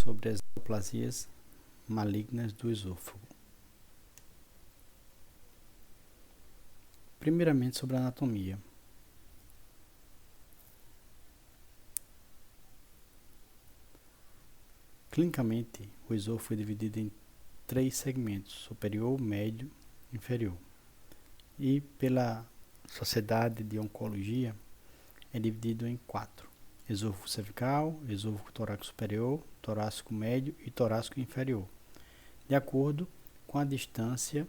sobre as neoplasias malignas do esôfago. Primeiramente, sobre a anatomia. Clinicamente, o esôfago é dividido em 3 segmentos: superior, médio e inferior. E pela Sociedade de Oncologia, é dividido em 4: esôfago cervical, esôfago torácico superior, torácico médio e torácico inferior, de acordo com a distância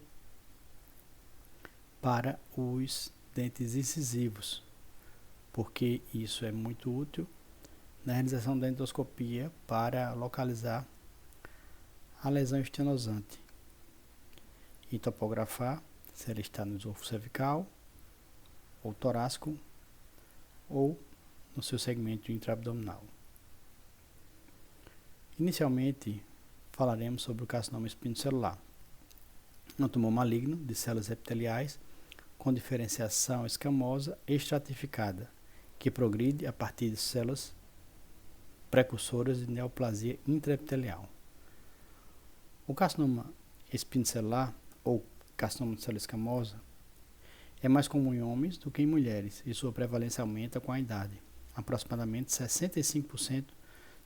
para os dentes incisivos, porque isso é muito útil na realização da endoscopia para localizar a lesão estenosante e topografar se ela está no esôfago cervical ou torácico ou no seu segmento intraabdominal. Inicialmente, falaremos sobre o carcinoma espinocelular, um tumor maligno de células epiteliais com diferenciação escamosa estratificada, que progride a partir de células precursoras de neoplasia intraepitelial. O carcinoma espinocelular, ou carcinoma de célula escamosa, é mais comum em homens do que em mulheres e sua prevalência aumenta com a idade. Aproximadamente 65%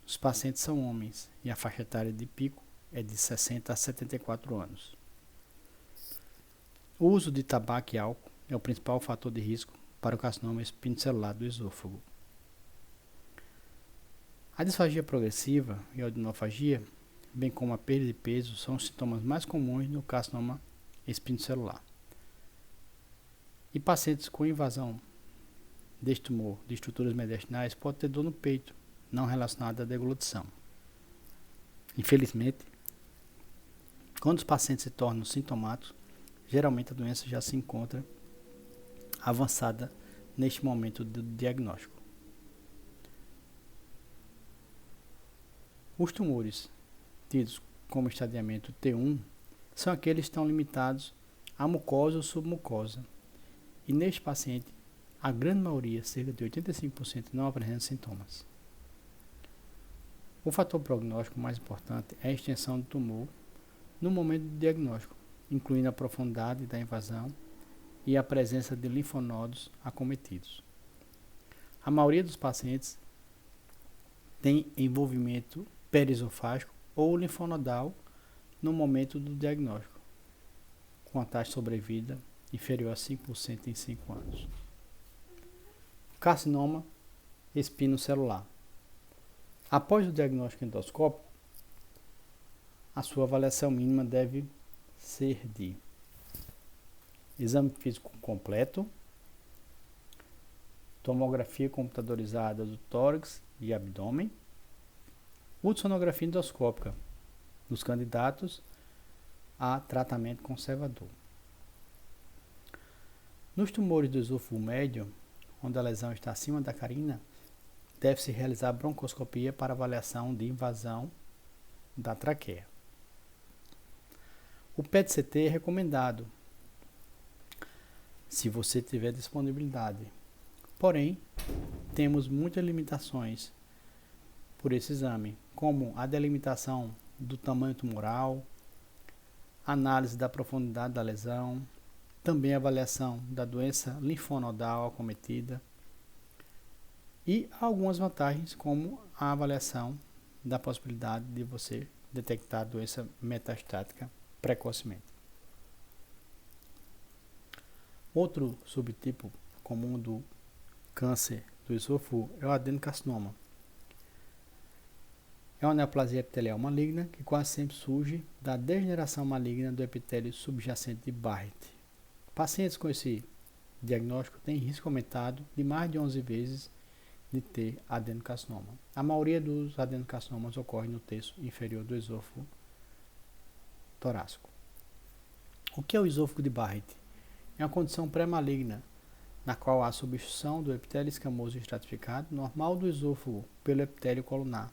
dos pacientes são homens e a faixa etária de pico é de 60 a 74 anos. O uso de tabaco e álcool é o principal fator de risco para o carcinoma espinocelular do esôfago. A disfagia progressiva e a odinofagia, bem como a perda de peso, são os sintomas mais comuns no carcinoma espinocelular. E pacientes com invasão deste tumor de estruturas mediastinais podem ter dor no peito, não relacionada à deglutição. Infelizmente, quando os pacientes se tornam sintomáticos, geralmente a doença já se encontra avançada neste momento do diagnóstico. Os tumores tidos como estadiamento T1 são aqueles que estão limitados à mucosa ou submucosa. E neste paciente, a grande maioria, cerca de 85%, não apresenta sintomas. O fator prognóstico mais importante é a extensão do tumor no momento do diagnóstico, incluindo a profundidade da invasão e a presença de linfonodos acometidos. A maioria dos pacientes tem envolvimento periesofágico ou linfonodal no momento do diagnóstico, com a taxa de sobrevida inferior a 5% em 5 anos. Carcinoma espinocelular. Após o diagnóstico endoscópico, a sua avaliação mínima deve ser de exame físico completo, tomografia computadorizada do tórax e abdômen, ultrassonografia endoscópica dos candidatos a tratamento conservador. Nos tumores do esôfago médio, onde a lesão está acima da carina, deve-se realizar broncoscopia para avaliação de invasão da traqueia. O PET-CT é recomendado se você tiver disponibilidade. Porém, temos muitas limitações por esse exame, como a delimitação do tamanho tumoral, análise da profundidade da lesão, também a avaliação da doença linfonodal acometida e algumas vantagens, como a avaliação da possibilidade de você detectar a doença metastática precocemente. Outro subtipo comum do câncer do esôfago é o adenocarcinoma. É uma neoplasia epitelial maligna que quase sempre surge da degeneração maligna do epitélio subjacente de Barrett. Pacientes com esse diagnóstico têm risco aumentado de mais de 11 vezes de ter adenocarcinoma. A maioria dos adenocarcinomas ocorre no terço inferior do esôfago torácico. O que é o esôfago de Barrett? É uma condição pré-maligna na qual há substituição do epitélio escamoso estratificado normal do esôfago pelo epitélio colunar,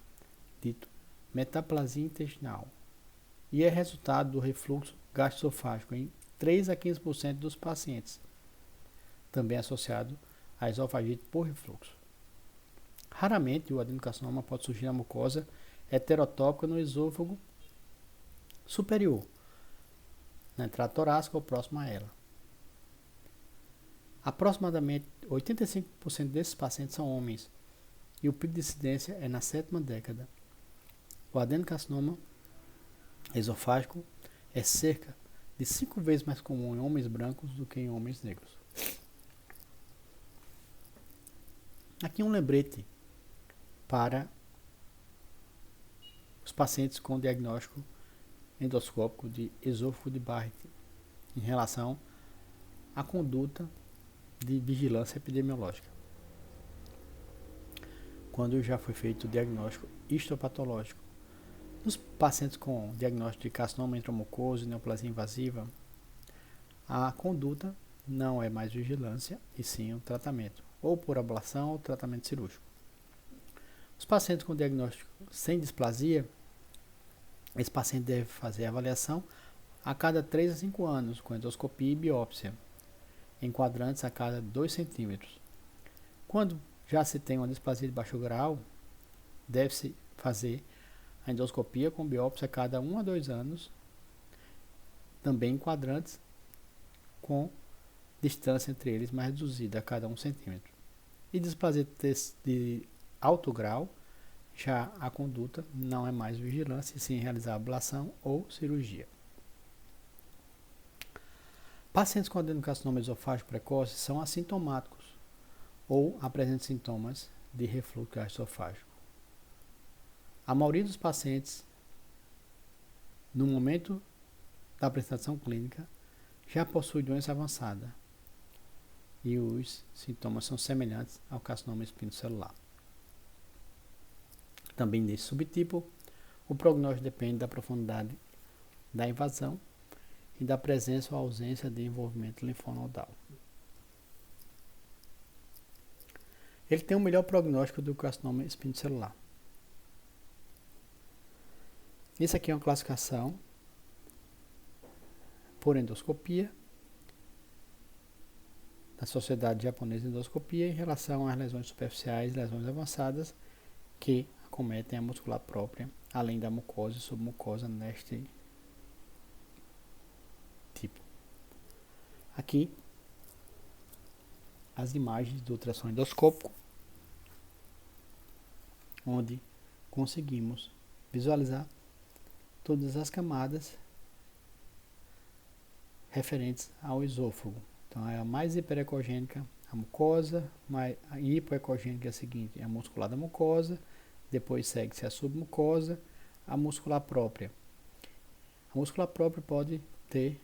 dito metaplasia intestinal, e é resultado do refluxo gastroesofágico em 3 a 15% dos pacientes, também associado à esofagite por refluxo. Raramente o adenocarcinoma pode surgir na mucosa heterotópica no esôfago superior, na entrada torácica ou próxima a ela. Aproximadamente 85% desses pacientes são homens e o pico de incidência é na 7ª década. O adenocarcinoma esofágico é cerca de 5 vezes mais comum em homens brancos do que em homens negros. Aqui um lembrete para os pacientes com diagnóstico endoscópico de esôfago de Barrett em relação à conduta de vigilância epidemiológica. Quando já foi feito o diagnóstico histopatológico. Nos pacientes com diagnóstico de carcinoma intramucoso e neoplasia invasiva, a conduta não é mais vigilância, e sim o tratamento, ou por ablação ou tratamento cirúrgico. Os pacientes com diagnóstico sem displasia, esse paciente deve fazer avaliação a cada 3 a 5 anos, com endoscopia e biópsia, em quadrantes a cada 2 centímetros. Quando já se tem uma displasia de baixo grau, deve-se fazer a endoscopia com biópsia a cada 1 a 2 anos, também em quadrantes, com distância entre eles mais reduzida a cada 1 centímetro. E displasia de alto grau, já a conduta não é mais vigilância, e sim realizar ablação ou cirurgia. Pacientes com adenocarcinoma esofágico precoce são assintomáticos ou apresentam sintomas de refluxo gastroesofágico. A maioria dos pacientes, no momento da apresentação clínica, já possui doença avançada e os sintomas são semelhantes ao carcinoma espinocelular. Também nesse subtipo, o prognóstico depende da profundidade da invasão e da presença ou ausência de envolvimento linfonodal. Ele tem um melhor prognóstico do carcinoma espinocelular. Isso aqui é uma classificação por endoscopia da Sociedade Japonesa de Endoscopia em relação às lesões superficiais e lesões avançadas que acometem a muscular própria, além da mucosa e submucosa neste tipo. Aqui, as imagens do ultrassom endoscópico, onde conseguimos visualizar todas as camadas referentes ao esôfago. Então, é a mais hiperecogênica, a mucosa, a hipoecogênica é a seguinte, é a muscular da mucosa, depois segue-se a submucosa, a muscular própria. A muscular própria pode ter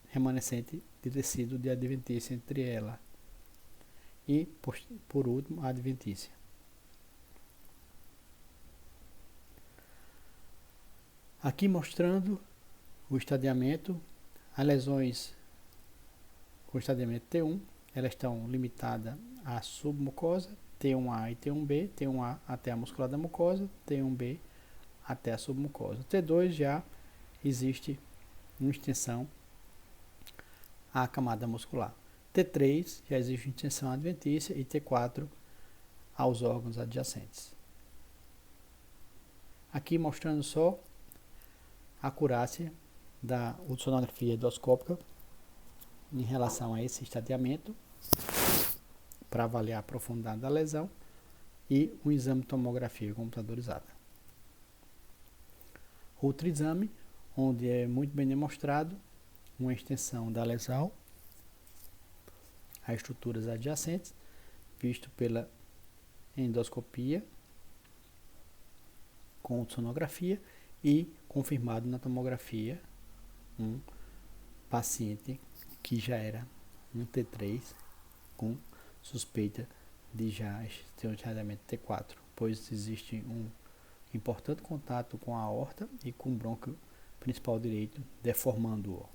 remanescente de tecido de adventícia entre ela e, por último, a adventícia. Aqui mostrando o estadiamento, as lesões com estadiamento T1, elas estão limitadas à submucosa, T1A e T1B, T1A até a muscular da mucosa, T1B até a submucosa. T2 já existe uma extensão à camada muscular. T3 já existe uma extensão adventícia e T4 aos órgãos adjacentes. Aqui mostrando só a acurácia da ultrassonografia endoscópica em relação a esse estadiamento para avaliar a profundidade da lesão e um exame de tomografia computadorizada. Outro exame, onde é muito bem demonstrado uma extensão da lesão a estruturas adjacentes, visto pela endoscopia com ultrassonografia e confirmado na tomografia um paciente que já era um T3 com suspeita de já ter um estadiamento T4, pois existe um importante contato com a aorta e com o brônquio principal direito, deformando-o.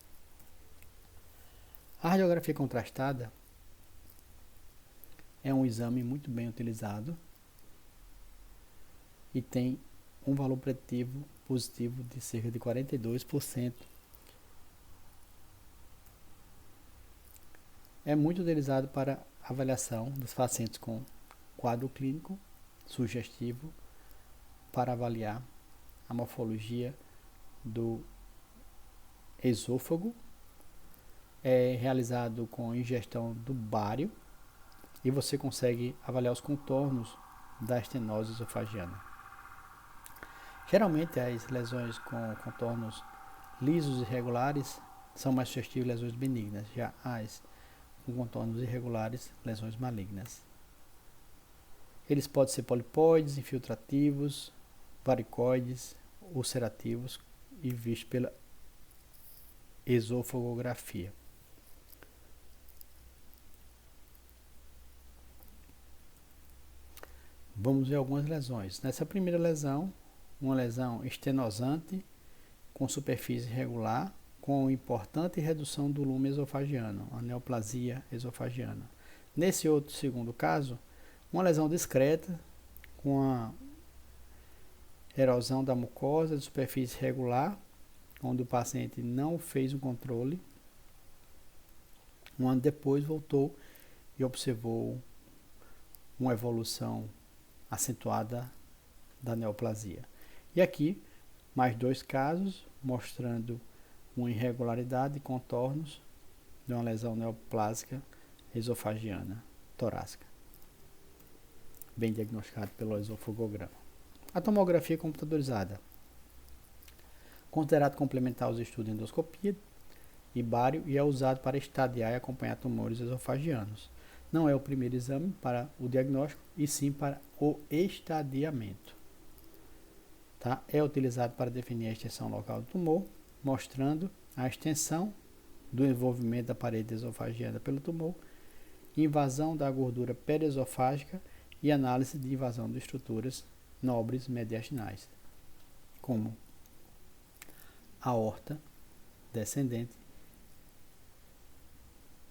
A radiografia contrastada é um exame muito bem utilizado e tem um valor preditivo positivo de cerca de 42%. É muito utilizado para avaliação dos pacientes com quadro clínico sugestivo para avaliar a morfologia do esôfago. É realizado com ingestão do bário e você consegue avaliar os contornos da estenose esofagiana. Geralmente as lesões com contornos lisos e regulares são mais suscetíveis a lesões benignas, já as com contornos irregulares, lesões malignas. Eles podem ser polipoides, infiltrativos, varicoides, ulcerativos e vistos pela esofagografia. Vamos ver algumas lesões. Nessa primeira lesão, uma lesão estenosante com superfície irregular, com importante redução do lume esofagiano, a neoplasia esofagiana. Nesse outro segundo caso, uma lesão discreta com a erosão da mucosa de superfície irregular, onde o paciente não fez um controle. Um ano depois voltou e observou uma evolução acentuada da neoplasia. E aqui, mais 2 casos, mostrando uma irregularidade e contornos de uma lesão neoplásica esofagiana torácica, bem diagnosticado pelo esofagograma. A tomografia computadorizada, considerado complementar aos estudos de endoscopia e bário e é usado para estadiar e acompanhar tumores esofagianos. Não é o primeiro exame para o diagnóstico, e sim para o estadiamento. Tá? É utilizado para definir a extensão local do tumor, mostrando a extensão do envolvimento da parede esofagiana pelo tumor, invasão da gordura periesofágica e análise de invasão de estruturas nobres mediastinais, como aorta descendente,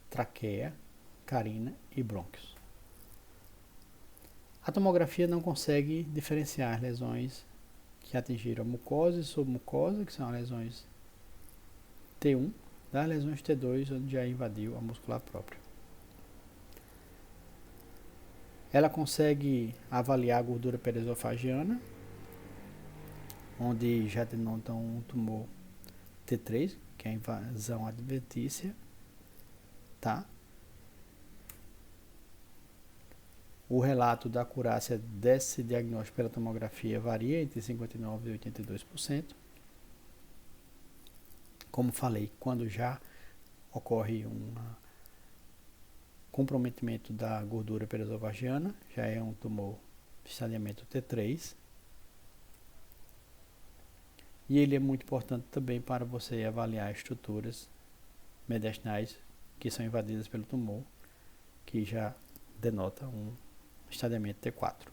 traqueia, carina e brônquios. A tomografia não consegue diferenciar lesões que atingiram a mucosa e submucosa, que são as lesões T1, das lesões T2, onde já invadiu a muscular própria. Ela consegue avaliar a gordura periesofágiana, onde já denotam um tumor T3, que é a invasão adventícia, tá? O relato da acurácia desse diagnóstico pela tomografia varia entre 59% e 82%. Como falei, quando já ocorre um comprometimento da gordura periesofágiana, já é um tumor de estadiamento T3. E ele é muito importante também para você avaliar estruturas mediastinais que são invadidas pelo tumor, que já denota um estadiamento T4.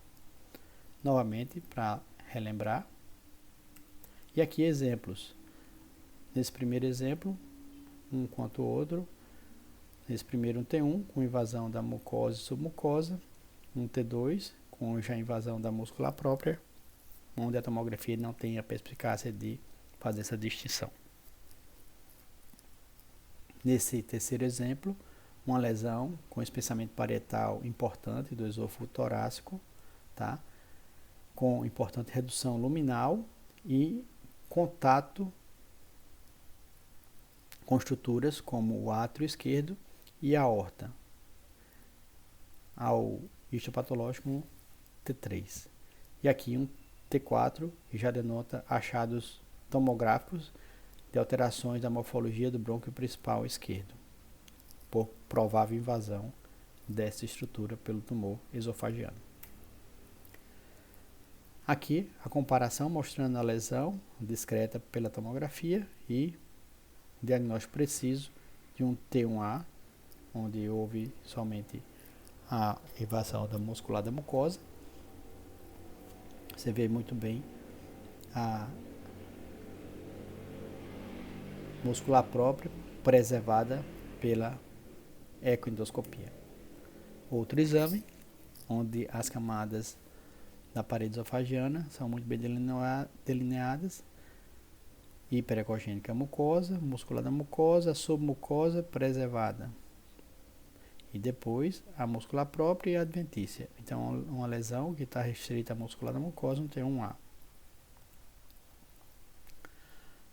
Novamente, para relembrar, e aqui exemplos. Nesse primeiro exemplo, um quanto o outro. Nesse primeiro um T1 com invasão da mucosa e submucosa, um T2 com já invasão da muscular própria, onde a tomografia não tem a perspicácia de fazer essa distinção. Nesse terceiro exemplo, uma lesão com espessamento parietal importante do esôfago torácico, tá? Com importante redução luminal e contato com estruturas como o átrio esquerdo e a aorta, ao histopatológico T3. E aqui um T4 que já denota achados tomográficos de alterações da morfologia do brônquio principal esquerdo, por provável invasão dessa estrutura pelo tumor esofagiano. Aqui a comparação mostrando a lesão discreta pela tomografia e diagnóstico preciso de um T1A, onde houve somente a invasão da muscular da mucosa. Você vê muito bem a muscular própria preservada pela ecoendoscopia. Outro exame, onde as camadas da parede esofagiana são muito bem delineadas, hiperecogênica mucosa, muscular da mucosa, submucosa preservada. E depois a muscular própria e a adventícia. Então, uma lesão que está restrita à muscular da mucosa, não tem um A.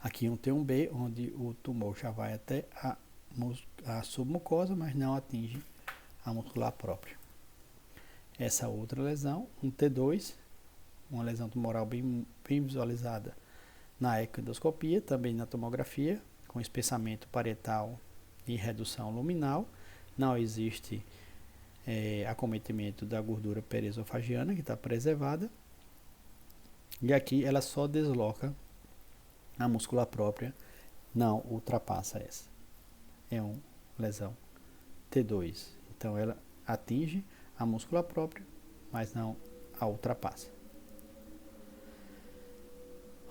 Aqui um T1B, onde o tumor já vai até a submucosa, mas não atinge a muscular própria. Essa outra lesão, um T2, uma lesão tumoral bem visualizada na ecoendoscopia, também na tomografia, com espessamento parietal e redução luminal. Não existe acometimento da gordura periesofágiana, que está preservada. E aqui ela só desloca a muscular própria, não ultrapassa essa. É uma lesão T2. Então ela atinge a muscular própria, mas não a ultrapassa.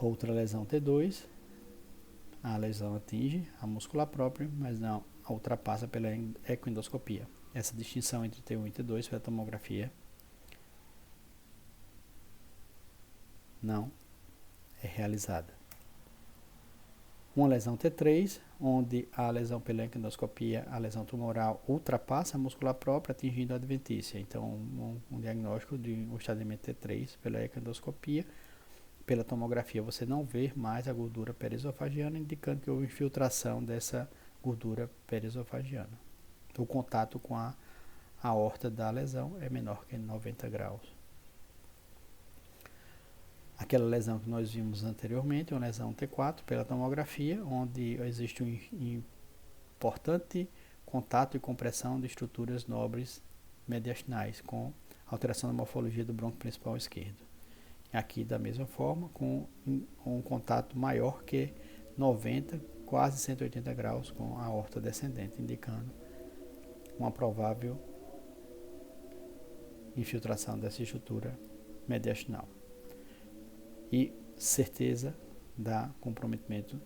Outra lesão T2, a lesão atinge a muscular própria, mas não a ultrapassa pela ecoendoscopia. Essa distinção entre T1 e T2 pela tomografia não é realizada. Uma lesão T3, onde a lesão pela ecoendoscopia, a lesão tumoral ultrapassa a muscular própria, atingindo a adventícia. Então, um diagnóstico de um estadiamento T3 pela ecoendoscopia. Pela tomografia, você não vê mais a gordura periesofágiana, indicando que houve infiltração dessa gordura periesofágiana. O contato com a aorta da lesão é menor que 90 graus. Aquela lesão que nós vimos anteriormente, uma lesão T4 pela tomografia, onde existe um importante contato e compressão de estruturas nobres mediastinais, com alteração da morfologia do bronco principal esquerdo. Aqui da mesma forma, com um contato maior que 90, quase 180 graus com a aorta descendente, indicando uma provável infiltração dessa estrutura mediastinal. E certeza da comprometimento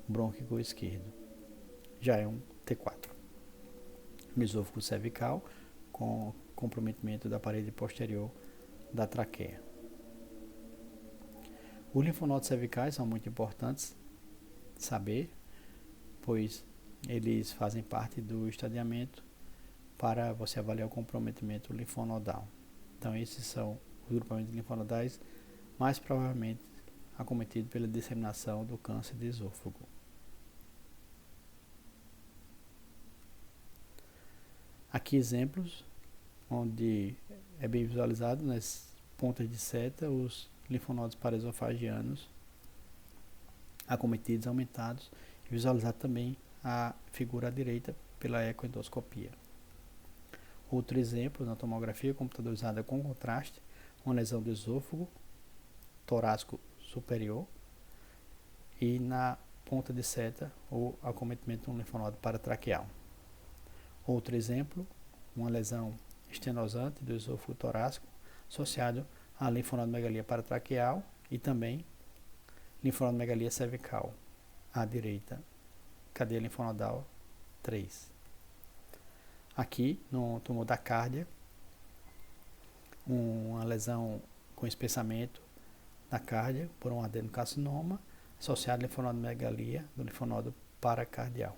brônquico esquerdo. Já é um T4. Mesófago cervical com comprometimento da parede posterior da traqueia. Os linfonodos cervicais são muito importantes saber, pois eles fazem parte do estadiamento para você avaliar o comprometimento linfonodal. Então esses são os grupamentos linfonodais mais provavelmente acometidos pela disseminação do câncer de esôfago. Aqui exemplos onde é bem visualizado nas pontas de seta os linfonodos paraesofagianos acometidos, aumentados, e visualizar também a figura à direita pela ecoendoscopia. Outro exemplo na tomografia computadorizada com contraste, uma lesão do esôfago torácico superior e na ponta de seta o acometimento de um linfonodo paratraqueal. Outro exemplo, uma lesão estenosante do esôfago torácico associado a linfonodomegalia paratraqueal e também linfonodomegalia cervical à direita, cadeia linfonodal 3. Aqui no tumor da cárdia, uma lesão com espessamento da cárdia por um adenocarcinoma associado à linfonodomegalia do linfonodo paracardial.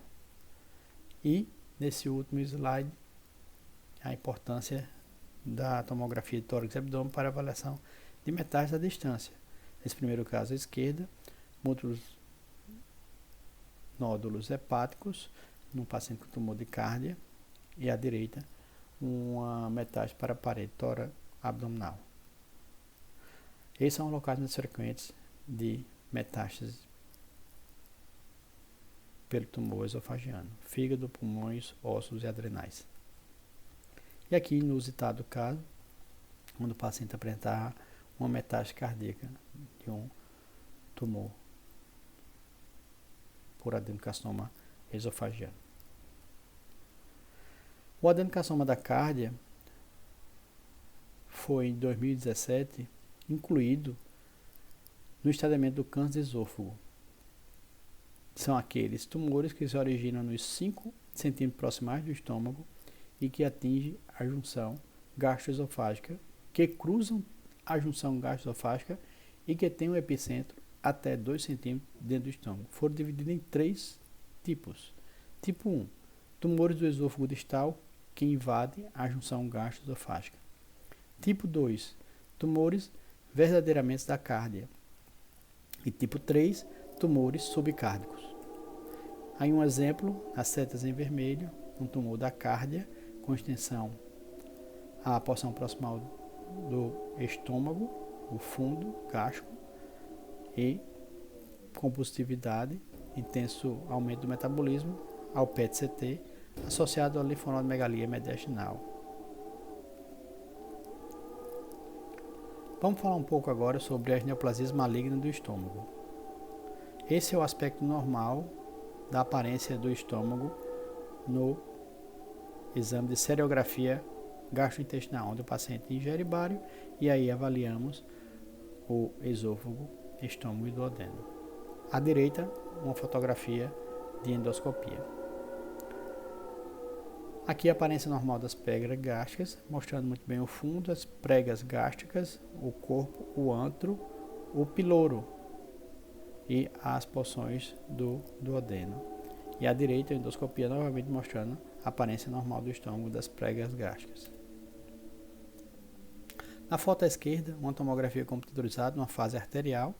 E nesse último slide, a importância da tomografia de tórax e abdômen para avaliação de metástase à distância. Nesse primeiro caso à esquerda, múltiplos nódulos hepáticos num paciente com tumor de cárdia e à direita uma metástase para a parede tórax-abdominal. Esses são os locais mais frequentes de metástase pelo tumor esofagiano: fígado, pulmões, ossos e adrenais. E aqui, no inusitado caso, quando o paciente apresentar uma metástase cardíaca de um tumor por adenocarcinoma esofagiano. O adenocarcinoma da cárdia foi, em 2017, incluído no estadiamento do câncer de esôfago. São aqueles tumores que se originam nos 5 centímetros proximais do estômago e que atingem a junção gastroesofágica, que cruzam a junção gastroesofágica e que têm um epicentro até 2 centímetros dentro do estômago. Foram divididos em 3 tipos. Tipo 1, tumores do esôfago distal que invadem a junção gastroesofágica. Tipo 2, tumores verdadeiramente da cárdia. E tipo 3, tumores subcárdicos. Aí um exemplo, as setas em vermelho, um tumor da cárdia com extensão à porção proximal do estômago, o fundo gástrico, e compulsividade, intenso aumento do metabolismo, ao PET-CT, associado à linfonodomegalia mediastinal. Vamos falar um pouco agora sobre as neoplasias malignas do estômago. Esse é o aspecto normal da aparência do estômago no exame de serografia gastrointestinal, onde o paciente ingere bário e aí avaliamos o esôfago, estômago e duodeno. À direita, uma fotografia de endoscopia. Aqui a aparência normal das pregas gástricas, mostrando muito bem o fundo, as pregas gástricas, o corpo, o antro, o piloro e as porções do duodeno. E à direita, a endoscopia novamente mostrando a aparência normal do estômago das pregas gástricas. Na foto à esquerda, uma tomografia computadorizada, uma fase arterial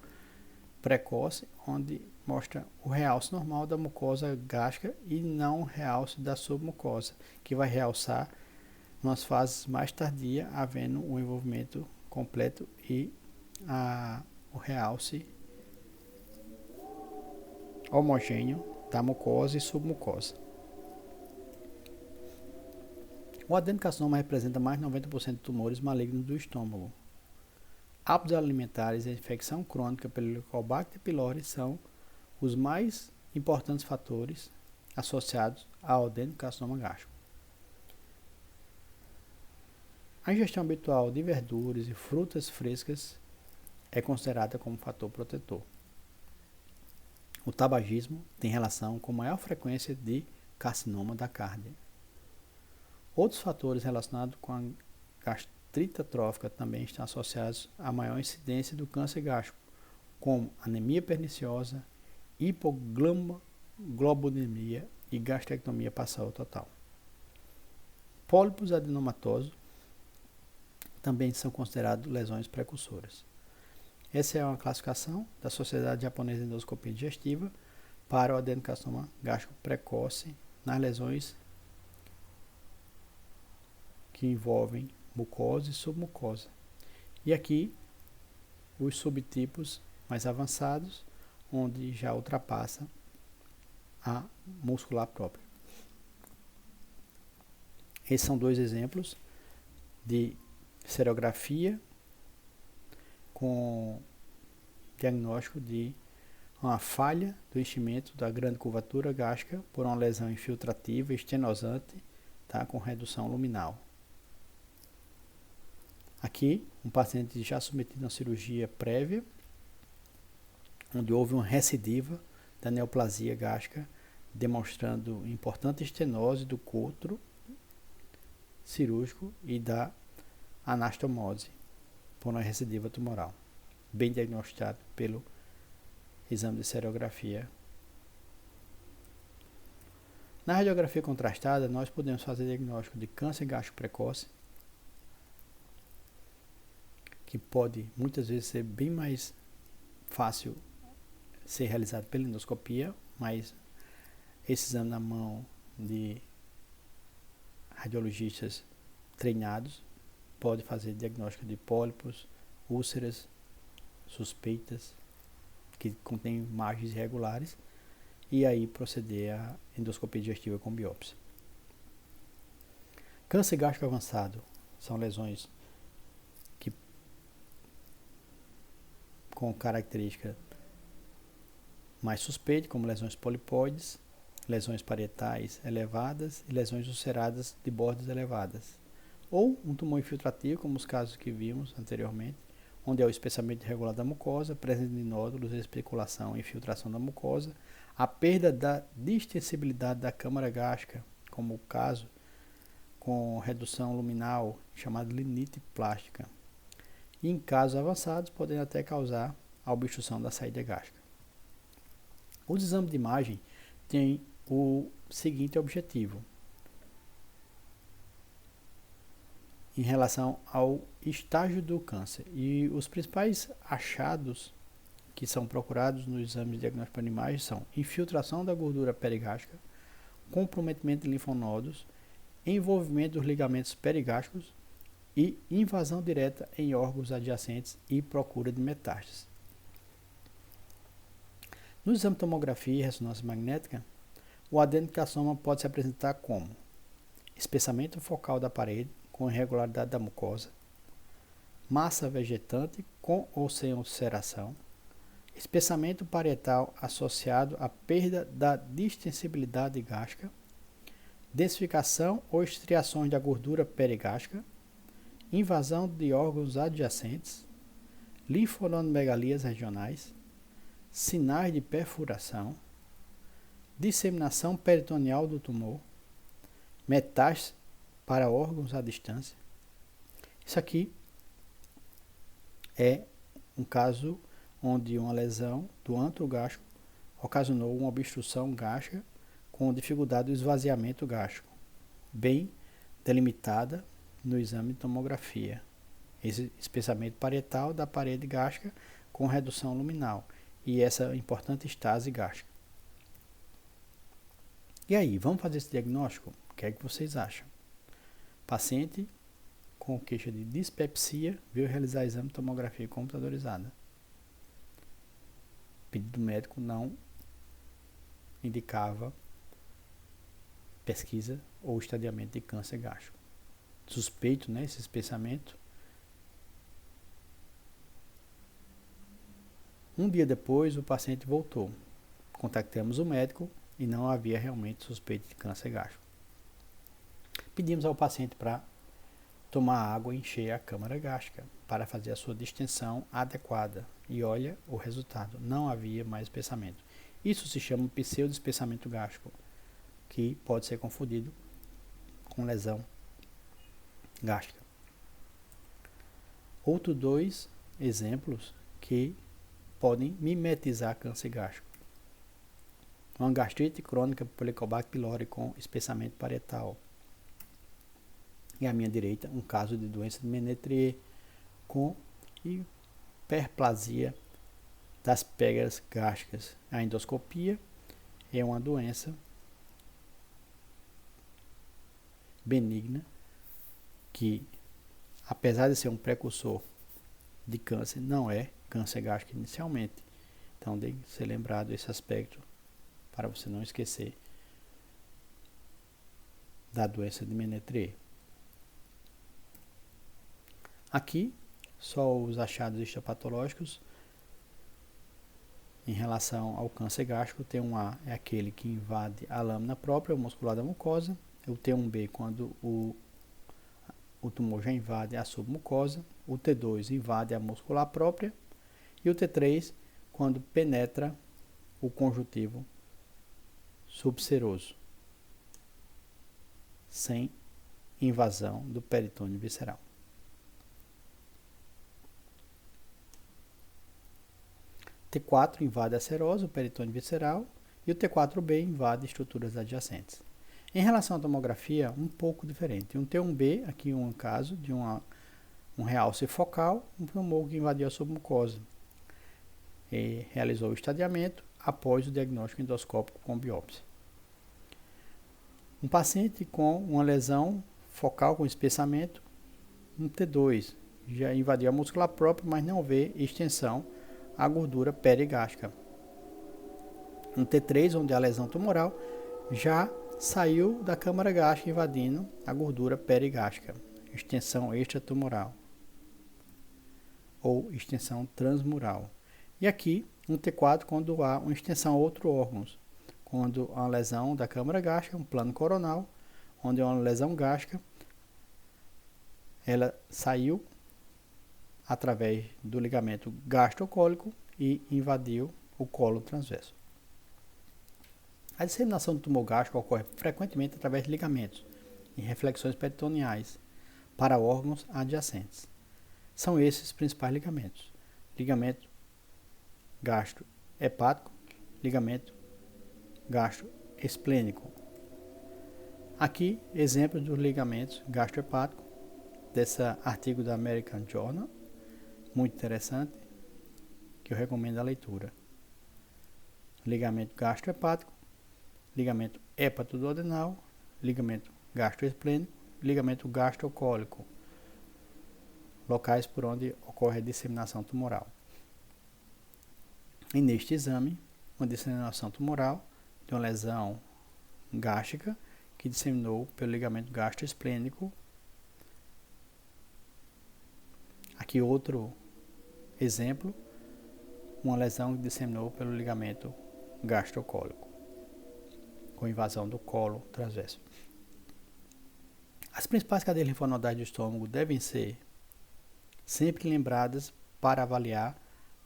precoce, onde mostra o realce normal da mucosa gástrica e não o realce da submucosa, que vai realçar nas fases mais tardias, havendo o envolvimento completo e o realce homogêneo da mucosa e submucosa. O adenocarcinoma representa mais de 90% de tumores malignos do estômago. Hábitos alimentares e a infecção crônica pelo Helicobacter pylori são os mais importantes fatores associados ao adenocarcinoma gástrico. A ingestão habitual de verduras e frutas frescas é considerada como fator protetor. O tabagismo tem relação com maior frequência de carcinoma da cárdia. Outros fatores relacionados com a gastrite atrófica também estão associados à maior incidência do câncer gástrico, como anemia perniciosa, hipoglobulinemia e gastrectomia parcial total. Pólipos adenomatosos também são considerados lesões precursoras. Essa é uma classificação da Sociedade Japonesa de Endoscopia Digestiva para o adenocarcinoma gástrico precoce nas lesões que envolvem mucosa e submucosa. E aqui os subtipos mais avançados, onde já ultrapassa a muscular própria. Esses são dois exemplos de serografia com diagnóstico de uma falha do enchimento da grande curvatura gástrica por uma lesão infiltrativa estenosante, tá, com redução luminal. Aqui, um paciente já submetido a uma cirurgia prévia, onde houve uma recidiva da neoplasia gástrica, demonstrando importante estenose do couro cirúrgico e da anastomose por uma recidiva tumoral, bem diagnosticado pelo exame de serografia. Na radiografia contrastada, nós podemos fazer diagnóstico de câncer gástrico precoce, que pode muitas vezes ser bem mais fácil ser realizado pela endoscopia, mas esse exame na mão de radiologistas treinados pode fazer diagnóstico de pólipos, úlceras suspeitas que contêm margens irregulares e aí proceder à endoscopia digestiva com biópsia. Câncer gástrico avançado são lesões com característica mais suspeita, como lesões polipoides, lesões parietais elevadas e lesões ulceradas de bordas elevadas. Ou um tumor infiltrativo, como os casos que vimos anteriormente, onde é o espessamento irregular da mucosa, presença de nódulos, especulação e infiltração da mucosa, a perda da distensibilidade da câmara gástrica, como o caso com redução luminal, chamada limite plástica. E em casos avançados, podem até causar a obstrução da saída gástrica. Os exames de imagem têm o seguinte objetivo: em relação ao estágio do câncer. E os principais achados que são procurados nos exames de diagnóstico para animais são infiltração da gordura perigástrica, comprometimento de linfonodos, envolvimento dos ligamentos perigástricos e invasão direta em órgãos adjacentes e procura de metástases. No exame de tomografia e ressonância magnética, o adenocarcinoma pode se apresentar como espessamento focal da parede com irregularidade da mucosa, massa vegetante com ou sem ulceração, espessamento parietal associado à perda da distensibilidade gástrica, densificação ou estriações da gordura perigástrica, invasão de órgãos adjacentes, linfonodomegalias regionais, sinais de perfuração, disseminação peritoneal do tumor, metástase para órgãos à distância. Isso aqui é um caso onde uma lesão do antro gástrico ocasionou uma obstrução gástrica com dificuldade do esvaziamento gástrico, bem delimitada no exame de tomografia. Esse espessamento parietal da parede gástrica com redução luminal e essa importante estase gástrica. E aí, vamos fazer esse diagnóstico? O que é que vocês acham? Paciente com queixa de dispepsia veio realizar exame de tomografia computadorizada. O pedido médico não indicava pesquisa ou estadiamento de câncer gástrico. Suspeito, né, esse espessamento. Um dia depois, o paciente voltou. Contactamos o médico e não havia realmente suspeita de câncer gástrico. Pedimos ao paciente para tomar água e encher a câmara gástrica para fazer a sua distensão adequada. E olha o resultado, não havia mais espessamento. Isso se chama pseudoespessamento gástrico, que pode ser confundido com lesão gástrica. Outros dois exemplos que podem mimetizar câncer gástrico. Uma gastrite crônica por Helicobacter pylori com espessamento parietal. E à minha direita, um caso de doença de Menetrier com hiperplasia das pégalas gástricas. A endoscopia é uma doença benigna que, apesar de ser um precursor de câncer, não é câncer gástrico inicialmente. Então, tem que ser lembrado esse aspecto para você não esquecer da doença de Menetrier. Aqui, só os achados histopatológicos em relação ao câncer gástrico. O T1A é aquele que invade a lâmina própria, o muscular da mucosa. O T1B, quando o tumor já invade a submucosa. O T2 invade a muscular própria. E o T3, quando penetra o conjuntivo subseroso, sem invasão do peritônio visceral. T4 invade a serosa, o peritônio visceral, e o T4B invade estruturas adjacentes. Em relação à tomografia, um pouco diferente. Um T1B, aqui um caso de um realce focal, um tumor que invadiu a submucosa. E realizou o estadiamento após o diagnóstico endoscópico com biópsia. Um paciente com uma lesão focal com espessamento, um T2, já invadiu a muscular própria, mas não vê extensão à gordura perigástrica. Um T3, onde a lesão tumoral já saiu da câmara gástrica invadindo a gordura perigástrica, extensão extratumoral ou extensão transmural. E aqui, um T4, quando há uma extensão a outros órgãos, quando há uma lesão da câmara gástrica, um plano coronal, onde há uma lesão gástrica, ela saiu através do ligamento gastrocólico e invadiu o colo transverso. A disseminação do tumor gástrico ocorre frequentemente através de ligamentos e reflexões peritoneais para órgãos adjacentes. São esses os principais ligamentos: ligamento gastrohepático, ligamento gastroesplênico. Aqui, exemplos dos ligamentos gastrohepáticos, desse artigo da American Journal, muito interessante. que eu recomendo a leitura. Ligamento gastrohepático, ligamento hepatoduodenal, ligamento gastroesplênico, ligamento gastrocólico, locais por onde ocorre a disseminação tumoral. E neste exame, uma disseminação tumoral de uma lesão gástrica que disseminou pelo ligamento gastroesplênico. Aqui outro exemplo, uma lesão que disseminou pelo ligamento gastrocólico, com invasão do colo transverso. As principais cadeias linfonodais do estômago devem ser sempre lembradas para avaliar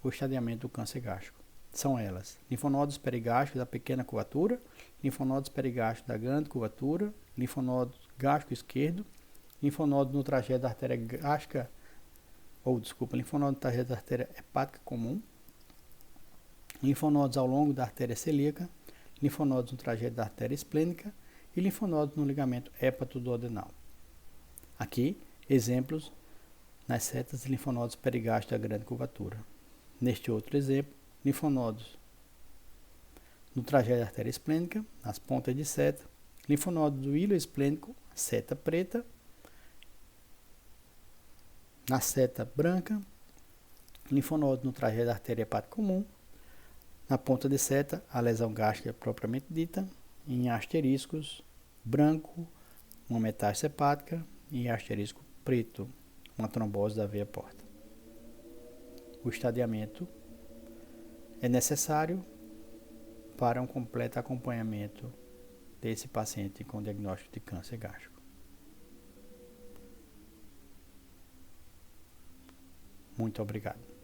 o estadiamento do câncer gástrico. São elas: linfonodos perigástricos da pequena curvatura, linfonodos perigástricos da grande curvatura, linfonodo gástrico esquerdo, linfonodo no trajeto da artéria gástrica, linfonodo no trajeto da artéria hepática comum, linfonodos ao longo da artéria celíaca, linfonodos no trajeto da artéria esplênica e linfonodos no ligamento hepatoduodenal. Aqui, exemplos nas setas de linfonodos perigástricos da grande curvatura. Neste outro exemplo, linfonodos no trajeto da artéria esplênica, nas pontas de seta, linfonodo do hilo esplênico, seta preta, na seta branca, linfonodo no trajeto da artéria hepática comum, na ponta de seta, a lesão gástrica propriamente dita, em asteriscos, branco, uma metástase hepática, e em asterisco preto, uma trombose da veia porta. O estadiamento é necessário para um completo acompanhamento desse paciente com diagnóstico de câncer gástrico. Muito obrigado.